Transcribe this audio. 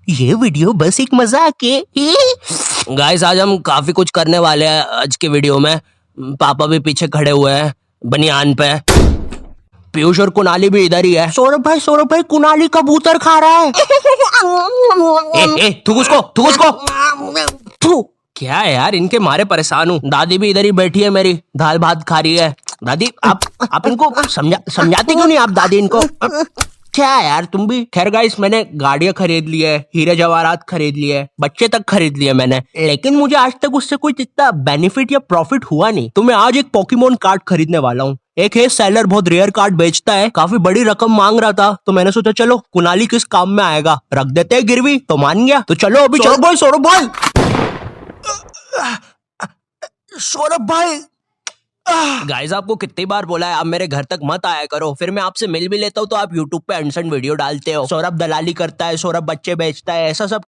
ये वीडियो बस एक मजाक है। गाइस आज हम काफी कुछ करने वाले हैं आज के वीडियो में। पापा भी पीछे खड़े हुए हैं बनियान पे। पीयूष और कुणाली भी इधर ही है। सौरभ भाई कुणाली कबूतर खा रहा है। थूक उसको। थू। क्या है यार, इनके मारे परेशान हूँ। दादी भी इधर ही बैठी है मेरी, दाल भात खा रही है। दादी आप इनको समझाती क्यों नहीं आप दादी इनको? क्या है यार तुम भी। खैर गाइस मैंने गाड़ियां खरीद ली है, हीरे जवाहरात खरीद लिए, बच्चे तक खरीद लिए मैंने, लेकिन मुझे आज तक उससे कोई इतना बेनिफिट या प्रॉफिट हुआ नहीं। तो मैं आज एक पोकेमोन कार्ड खरीदने वाला हूँ। एक है सेलर, बहुत रेयर कार्ड बेचता है, काफी बड़ी रकम मांग रहा था, तो मैंने सोचा चलो कुणाली किस काम में आएगा, रख देते हैं गिरवी। तो मान गया, तो चलो अभी चलो। सौरभ भाई गाइस आपको कितनी बार बोला है आप मेरे घर तक मत आया करो, फिर मैं आपसे मिल भी लेता हूँ तो आप यूट्यूब पे अनसन वीडियो डालते हो। सौरभ दलाली करता है, सौरभ बच्चे बेचता है, ऐसा सब